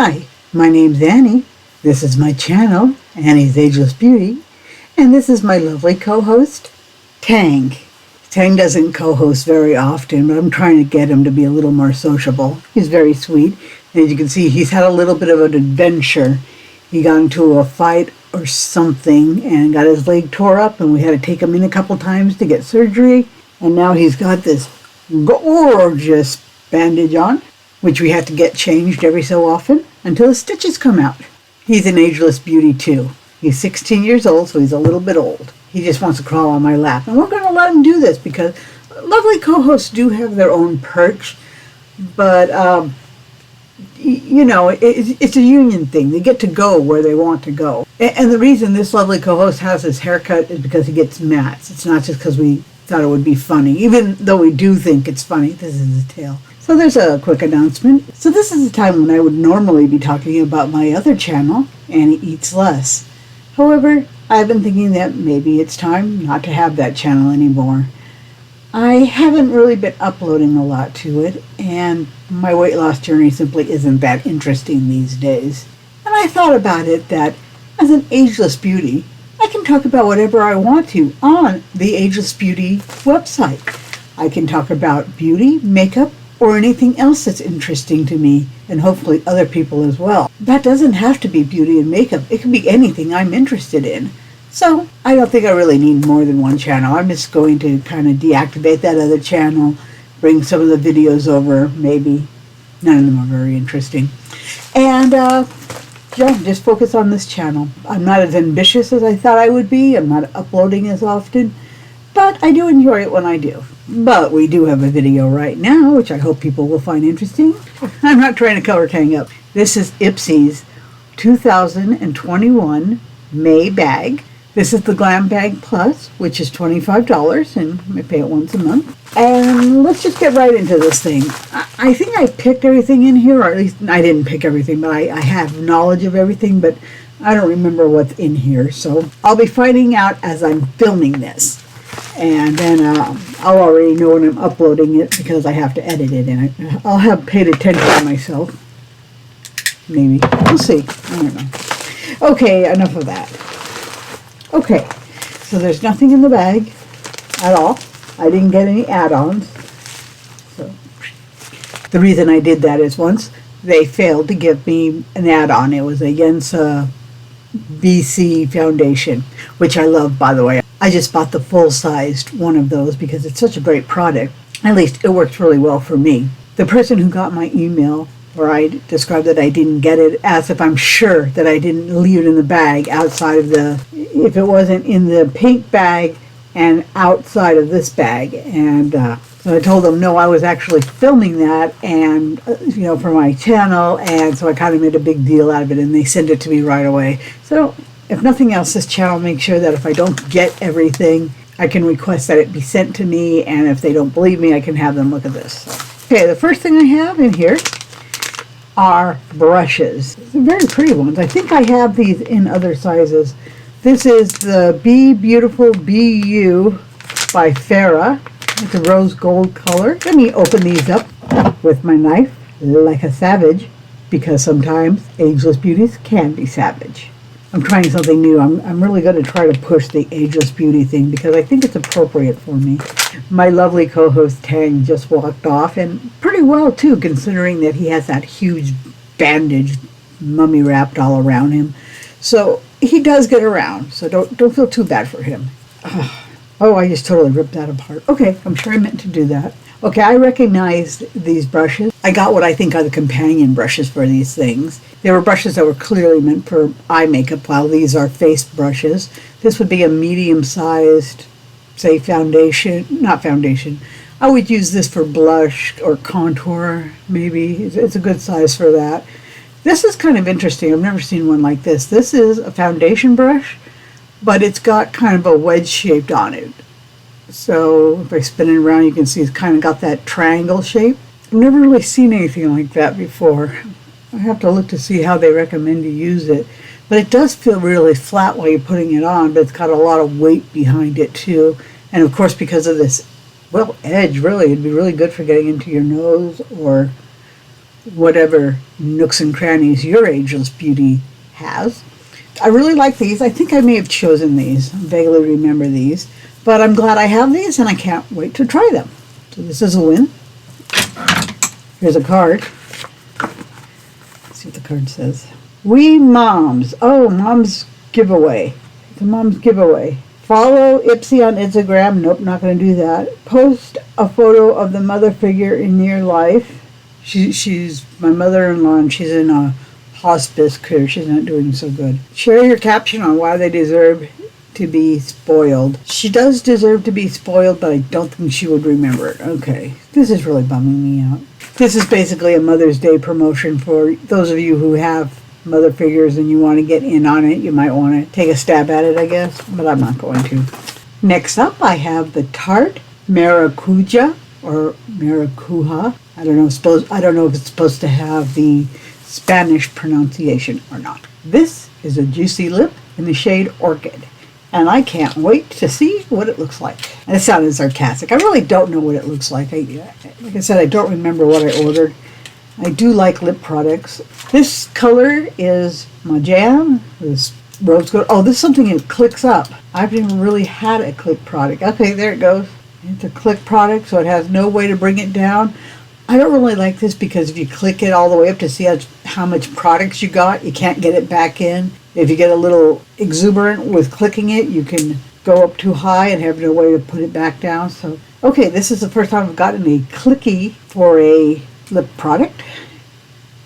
Hi, my name's Annie. This is my channel, Annie's Ageless Beauty, and this is my lovely co-host, Tang. Tang doesn't co-host very often, but I'm trying to get him to be a little more sociable. He's very sweet. As you can see, he's had a little bit of an adventure. He got into a fight or something and got his leg tore up, and we had to take him in a couple times to get surgery. And now he's got this gorgeous bandage on, which we have to get changed every so often until the stitches come out. He's an ageless beauty too. He's 16 years old, so he's a little bit old. He just wants to crawl on my lap. And we're going to let him do this because lovely co-hosts do have their own perks. But, you know, it's a union thing. They get to go where they want to go. And the reason this lovely co-host has his haircut is because he gets mats. It's not just because we thought it would be funny. Even though we do think it's funny, this is his tail. So there's a quick announcement. So this is the time when I would normally be talking about my other channel, Annie Eats Less. However, I've been thinking that maybe it's time not to have that channel anymore. I haven't really been uploading a lot to it, and my weight loss journey simply isn't that interesting these days. And I thought about it that as an ageless beauty, I can talk about whatever I want to on the Ageless Beauty website. I can talk about beauty, makeup, or anything else that's interesting to me, and hopefully other people as well. That doesn't have to be beauty and makeup. It can be anything I'm interested in. So I don't think I really need more than one channel. I'm just going to kind of deactivate that other channel, bring some of the videos over, maybe. None of them are very interesting. And just focus on this channel. I'm not as ambitious as I thought I would be. I'm not uploading as often, but I do enjoy it when I do. But we do have a video right now, which I hope people will find interesting. I'm not trying to color Tang up. This is Ipsy's 2021 May bag. This is the Glambag Plus, which is $25, and I pay it once a month. And let's just get right into this thing. I think I picked everything in here, or at least I didn't pick everything, but I have knowledge of everything, but I don't remember what's in here. So I'll be finding out as I'm filming this. And then I'll already know when I'm uploading it because I have to edit it, and I'll have paid attention to myself. Maybe. We'll see. I don't know. Okay, enough of that. Okay, so there's nothing in the bag at all. I didn't get any add-ons. So the reason I did that is once they failed to give me an add-on. It was a Yensa BC foundation, which I love, by the way. I just bought the full-sized one of those because it's such a great product. At least it works really well for me. The person who got my email where I described that I didn't get it, asked if I'm sure that I didn't leave it in the bag outside of if it wasn't in the pink bag and outside of this bag. And so I told them, no, I was actually filming that and, for my channel. And so I kind of made a big deal out of it, and they sent it to me right away. So if nothing else, this channel makes sure that if I don't get everything, I can request that it be sent to me. And if they don't believe me, I can have them look at this. So, okay, the first thing I have in here are brushes. They're very pretty ones. I think I have these in other sizes. This is the Be Beautiful Be You by Farrah. It's a rose gold color. Let me open these up with my knife like a savage, because sometimes ageless beauties can be savage. I'm trying something new. I'm really going to try to push the ageless beauty thing because I think it's appropriate for me. My lovely co-host Tang just walked off, and pretty well too, considering that he has that huge bandage mummy wrapped all around him. So he does get around, so don't feel too bad for him. Oh, I just totally ripped that apart. Okay, I'm sure I meant to do that. Okay, I recognized these brushes. I got what I think are the companion brushes for these things. They were brushes that were clearly meant for eye makeup, while these are face brushes. This would be a medium-sized, say, foundation. Not foundation. I would use this for blush or contour, maybe. It's a good size for that. This is kind of interesting. I've never seen one like this. This is a foundation brush, but it's got kind of a wedge shaped on it. So if I spin it around, you can see it's kind of got that triangle shape. I've never really seen anything like that before. I have to look to see how they recommend you use it. But it does feel really flat while you're putting it on, but it's got a lot of weight behind it too. And of course, because of this, edge, really, it'd be really good for getting into your nose or whatever nooks and crannies your ageless beauty has. I really like these. I think I may have chosen these. I vaguely remember these. But I'm glad I have these, and I can't wait to try them. So this is a win. Here's a card. Let's see what the card says. We moms. Oh, mom's giveaway. It's a mom's giveaway. Follow Ipsy on Instagram. Nope, not going to do that. Post a photo of the mother figure in your life. She's my mother-in-law, and she's in a hospice care. She's not doing so good. Share your caption on why they deserve to be spoiled. She does deserve to be spoiled, but I don't think she would remember it. Okay, this is really bumming me out. This is basically a Mother's Day promotion for those of you who have mother figures and you want to get in on it. You might want to take a stab at it, I guess, but I'm not going to. Next up, I have the Tarte Maracuja or Maracuja. I don't know if it's supposed to have the Spanish pronunciation or not. This is a juicy lip in the shade Orchid, and I can't wait to see what it looks like. And it sounded sarcastic. I really don't know what it looks like. Like I said, I don't remember what I ordered. I do like lip products. This color is my jam. This rose gold. Oh, this is something that clicks up. I've never really had a click product. Okay, there it goes. It's a click product, so it has no way to bring it down. I don't really like this because if you click it all the way up to see how much products you got, you can't get it back in. If you get a little exuberant with clicking it, you can go up too high and have no way to put it back down. So, okay, this is the first time I've gotten a clicky for a lip product,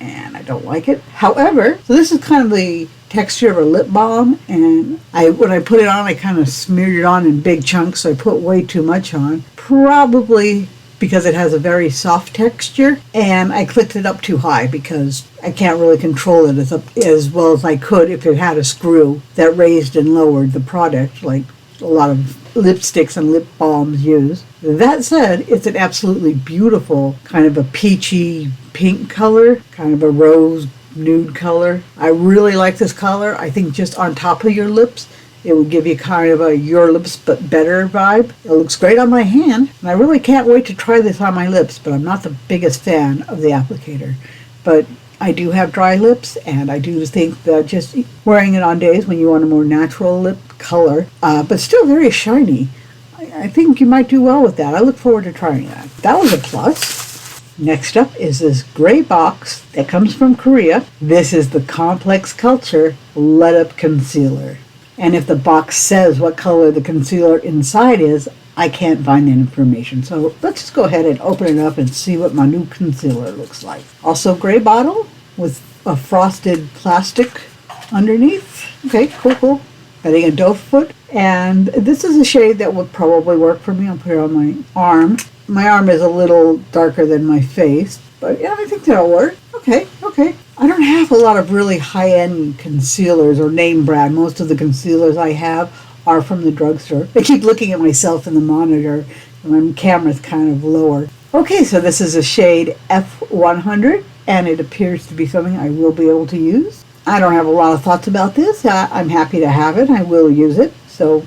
and I don't like it. However, so this is kind of the texture of a lip balm, and when I put it on, I kind of smeared it on in big chunks, so I put way too much on. Probably because it has a very soft texture, and I clicked it up too high because I can't really control it as well as I could if it had a screw that raised and lowered the product like a lot of lipsticks and lip balms use. That said, it's an absolutely beautiful kind of a peachy pink color, kind of a rose nude color. I really like this color. I think just on top of your lips, it would give you kind of a your lips but better vibe. It looks great on my hand, and I really can't wait to try this on my lips, but I'm not the biggest fan of the applicator. But I do have dry lips, and I do think that just wearing it on days when you want a more natural lip color, but still very shiny, I think you might do well with that. I look forward to trying that. That was a plus. Next up is this gray box that comes from Korea. This is the Complex Culture Let Up Concealer. And if the box says what color the concealer inside is, I can't find that information. So let's just go ahead and open it up and see what my new concealer looks like. Also gray bottle with a frosted plastic underneath. Okay, cool. Getting a doe foot. And this is a shade that would probably work for me. I'll put it on my arm. My arm is a little darker than my face, but yeah, I think that'll work. Okay. I don't have a lot of really high-end concealers or name brand. Most of the concealers I have are from the drugstore. I keep looking at myself in the monitor, and my camera's kind of lower. Okay, so this is a shade F100, and it appears to be something I will be able to use. I don't have a lot of thoughts about this. I'm happy to have it. I will use it, so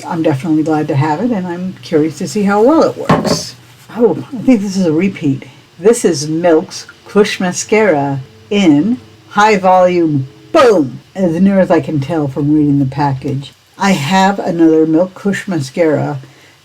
I'm definitely glad to have it, and I'm curious to see how well it works. Oh, I think this is a repeat. This is Milk's Kush Mascara in High Volume Boom, as near as I can tell from reading the package. I have another Milk Kush Mascara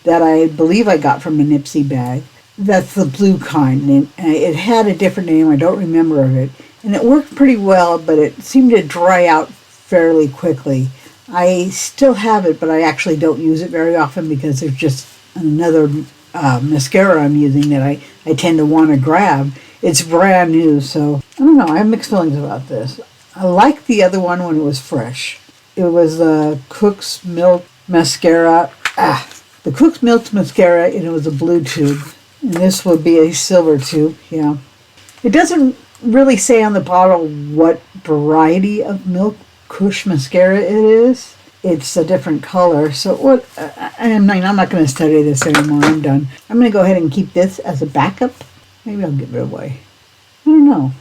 that I believe I got from an Ipsy bag. That's the blue kind, and it had a different name. I don't remember of it. And it worked pretty well, but it seemed to dry out fairly quickly. I still have it, but I actually don't use it very often because there's just another mascara I'm using that I tend to want to grab. It's brand new, so I don't know. I have mixed feelings about this. I liked the other one when it was fresh. It was the Cook's Milk Mascara. The Cook's Milk Mascara, and it was a blue tube. And this would be a silver tube, yeah. It doesn't really say on the bottle what variety of Milk Kush Mascara it is. It's a different color. So what? I'm not going to study this anymore. I'm done. I'm going to go ahead and keep this as a backup. Maybe I'll give it away. I don't know.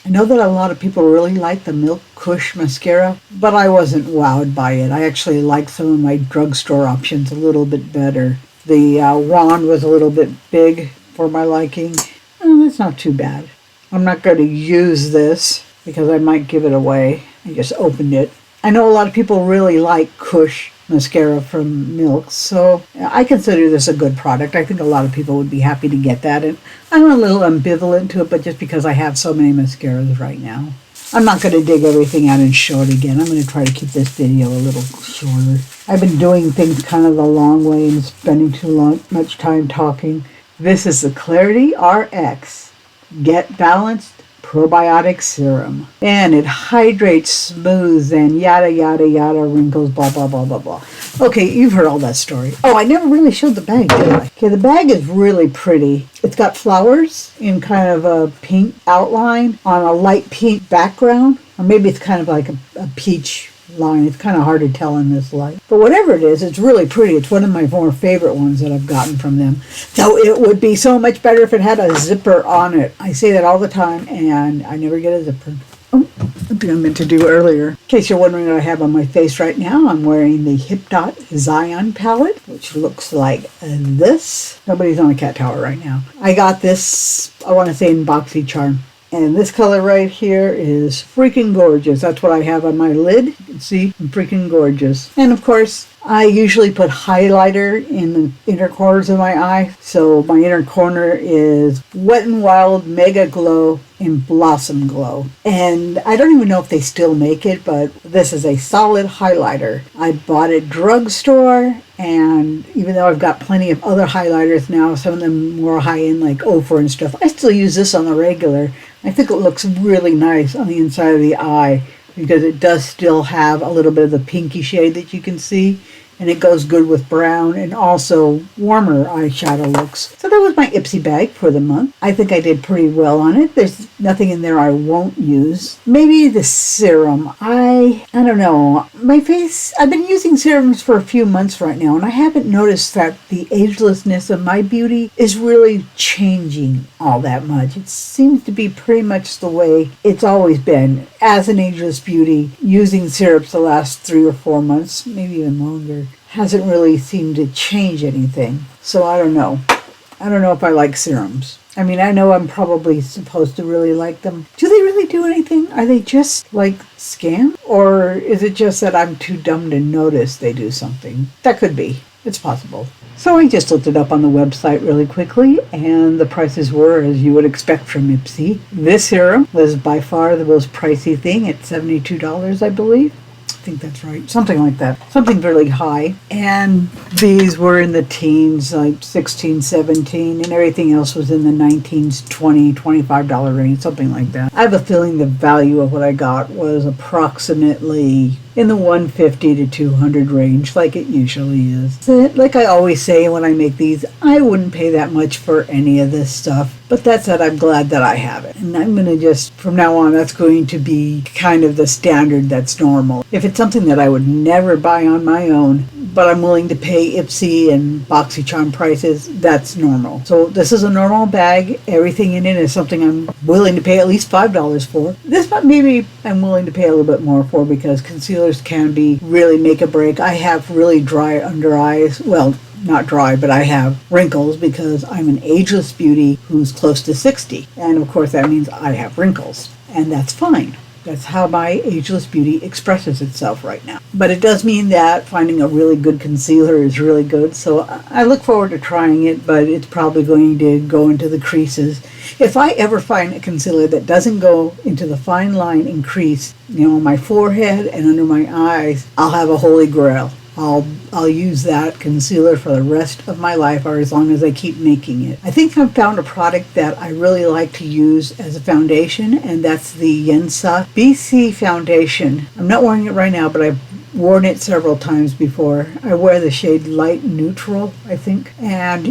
I know that a lot of people really like the Milk Kush Mascara, but I wasn't wowed by it. I actually like some of my drugstore options a little bit better. The wand was a little bit big for my liking. That's not too bad. I'm not going to use this because I might give it away. I just opened it. I know a lot of people really like Kush mascara from Milk, so I consider this a good product. I think a lot of people would be happy to get that, and I'm a little ambivalent to it, but just because I have so many mascaras right now. I'm not going to dig everything out and show it again. I'm going to try to keep this video a little shorter. I've been doing things kind of the long way and spending too much time talking. This is the Clarity RX Get Balanced Probiotic Serum. And it hydrates, smooths, and yada, yada, yada, wrinkles, blah, blah, blah, blah, blah. Okay, you've heard all that story. Oh, I never really showed the bag, did I? Okay, the bag is really pretty. It's got flowers in kind of a pink outline on a light pink background. Or maybe it's kind of like a peach line. It's kind of hard to tell in this light. But whatever it is, it's really pretty. It's one of my more favorite ones that I've gotten from them. So it would be so much better if it had a zipper on it. I say that all the time, and I never get a zipper. Oh, something I meant to do earlier. In case you're wondering what I have on my face right now, I'm wearing the Hip Dot Zion palette, which looks like this. Nobody's on a cat tower right now. I got this, I want to say, in BoxyCharm. And this color right here is freaking gorgeous. That's what I have on my lid. You can see, I'm freaking gorgeous. And of course, I usually put highlighter in the inner corners of my eye. So my inner corner is Wet n Wild Mega Glow in Blossom Glow. And I don't even know if they still make it, but this is a solid highlighter. I bought it drugstore, and even though I've got plenty of other highlighters now, some of them more high-end like Ophir and stuff, I still use this on the regular. I think it looks really nice on the inside of the eye because it does still have a little bit of the pinky shade that you can see, and it goes good with brown and also warmer eyeshadow looks. So that was my Ipsy bag for the month. I think I did pretty well on it. There's nothing in there I won't use. Maybe the serum. I don't know. My face, I've been using serums for a few months right now, and I haven't noticed that the agelessness of my beauty is really changing all that much. It seems to be pretty much the way it's always been. As an ageless beauty, using syrups the last 3 or 4 months, maybe even longer, hasn't really seemed to change anything. So I don't know. I don't know if I like serums. I mean, I know I'm probably supposed to really like them. Do they really do anything? Are they just like scam? Or is it just that I'm too dumb to notice they do something? That could be. It's possible. So I just looked it up on the website really quickly, and the prices were as you would expect from Ipsy. This serum was by far the most pricey thing at $72, I believe. I think that's right. Something like that. Something really high. And these were in the teens, like 16, 17, and everything else was in the 19s, $20, $25 range, something like that. I have a feeling the value of what I got was approximately in the 150 to 200 range, like it usually is. So, like I always say when I make these, I wouldn't pay that much for any of this stuff. But that said, I'm glad that I have it. And I'm going to just, from now on, that's going to be kind of the standard that's normal. If it's something that I would never buy on my own, but I'm willing to pay Ipsy and BoxyCharm prices, that's normal. So this is a normal bag. Everything in it is something I'm willing to pay at least $5 for. This maybe I'm willing to pay a little bit more for because concealers can be really make a break. I have really dry under eyes. Well, not dry, but I have wrinkles because I'm an ageless beauty who's close to 60. And of course that means I have wrinkles. And that's fine. That's how my ageless beauty expresses itself right now. But it does mean that finding a really good concealer is really good. So I look forward to trying it, but it's probably going to go into the creases. If I ever find a concealer that doesn't go into the fine line and crease, on my forehead and under my eyes, I'll have a holy grail. I'll use that concealer for the rest of my life, or as long as I keep making it. I think I've found a product that I really like to use as a foundation, and that's the Yensa BC foundation. I'm not wearing it right now, but I've worn it several times before. I wear the shade light neutral, I think, and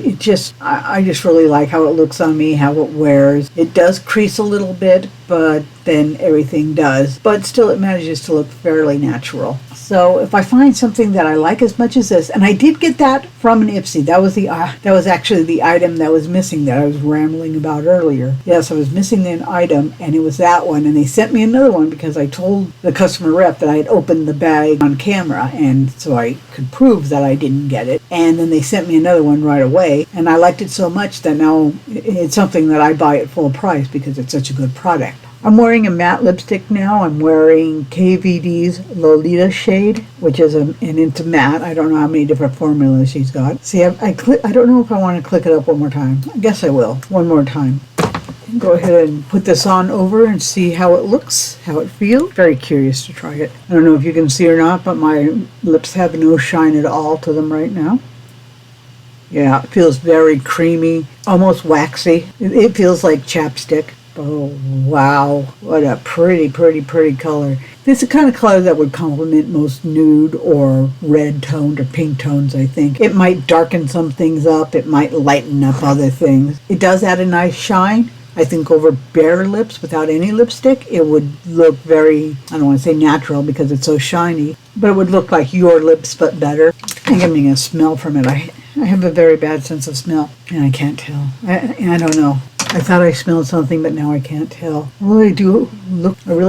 I just really like how it looks on me, how it wears. It does crease a little bit, but then everything does. But still, it manages to look fairly natural. So if I find something that I like as much as this, and I did get that from an Ipsy. That was actually the item that was missing that I was rambling about earlier. Yes, I was missing an item, and it was that one. And they sent me another one because I told the customer rep that I had opened the bag on camera, and so I could prove that I didn't get it. And then they sent me another one right away, and I liked it so much that now it's something that I buy at full price because it's such a good product. I'm wearing a matte lipstick now. I'm wearing KVD's Lolita shade, which is an into matte. I don't know how many different formulas she's got. See, I don't know if I want to click it up one more time. I guess I will. One more time. Go ahead and put this on over and see how it looks, how it feels. Very curious to try it. I don't know if you can see or not, but my lips have no shine at all to them right now. Yeah, it feels very creamy, almost waxy. It feels like chapstick. Oh, wow. What a pretty, pretty, pretty color. This is the kind of color that would complement most nude or red toned or pink tones, I think. It might darken some things up. It might lighten up other things. It does add a nice shine. I think over bare lips without any lipstick, it would look very, I don't want to say natural because it's so shiny, but it would look like your lips but better. I'm getting a smell from it. I have a very bad sense of smell, and I can't tell. I don't know. I thought I smelled something, but now I can't tell. I really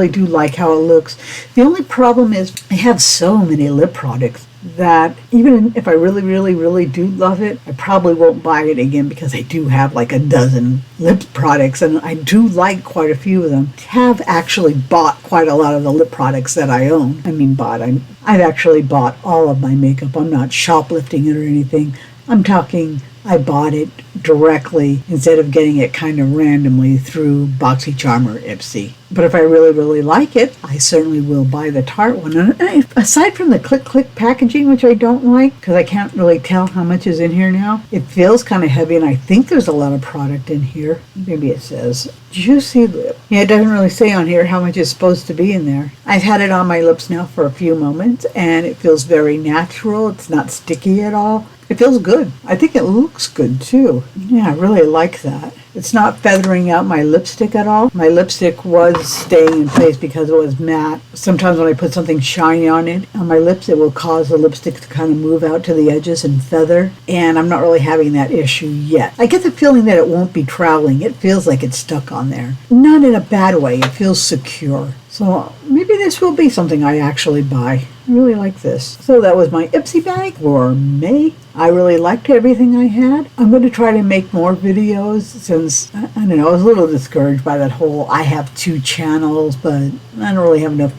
do like how it looks. The only problem is I have so many lip products that even if I really, really, really do love it, I probably won't buy it again because I do have like a dozen lip products, and I do like quite a few of them. I have actually bought quite a lot of the lip products that I own. I've actually bought all of my makeup. I'm not shoplifting it or anything. I'm talking I bought it directly instead of getting it kind of randomly through BoxyCharm or Ipsy. But if I really, really like it, I certainly will buy the Tarte one. And aside from the click packaging, which I don't like, because I can't really tell how much is in here now, it feels kind of heavy, and I think there's a lot of product in here. Maybe it says juicy lip. Yeah, it doesn't really say on here how much is supposed to be in there. I've had it on my lips now for a few moments, and it feels very natural. It's not sticky at all. It feels good. I think it looks good too. Yeah, I really like that. It's not feathering out my lipstick at all. My lipstick was staying in place because it was matte. Sometimes when I put something shiny on my lips, it will cause the lipstick to kind of move out to the edges and feather. And I'm not really having that issue yet. I get the feeling that it won't be traveling. It feels like it's stuck on there. Not in a bad way. It feels secure. So maybe this will be something I actually buy. I really like this. So that was my Ipsy bag for May. I really liked everything I had. I'm going to try to make more videos since, I don't know, I was a little discouraged by that whole I have 2 channels, but I don't really have enough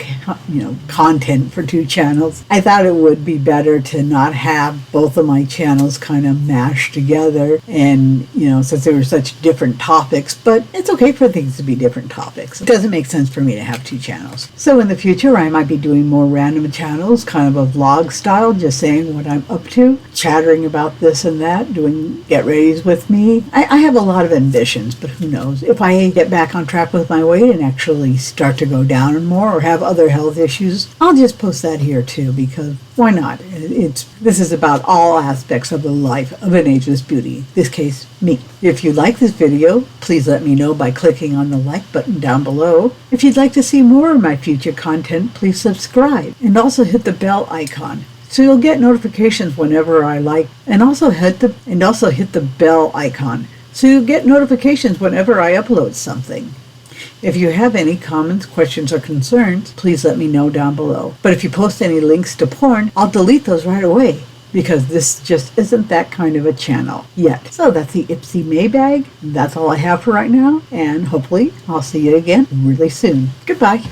content for 2 channels. I thought it would be better to not have both of my channels kind of mashed together, and since they were such different topics, but it's okay for things to be different topics. It doesn't make sense for me to have 2 channels. So in the future I might be doing more random channels, kind of a vlog style, just saying what I'm up to, chattering about this and that, doing get readies with me. I have a lot of ambitions, but who knows, if I get back on track with my weight and actually start to go down more or have other health issues, I'll just post that here too, because why not? This is about all aspects of the life of an ageless beauty, in this case me. If you like this video, please let me know by clicking on the like button down below. If you'd like to see more of my future content, please subscribe and also hit the bell icon so you'll get notifications whenever I like, and also hit the bell icon so you'll get notifications whenever I upload something. If you have any comments, questions, or concerns, please let me know down below. But if you post any links to porn, I'll delete those right away, because this just isn't that kind of a channel yet. So that's the Ipsy May bag. That's all I have for right now, and hopefully I'll see you again really soon. Goodbye.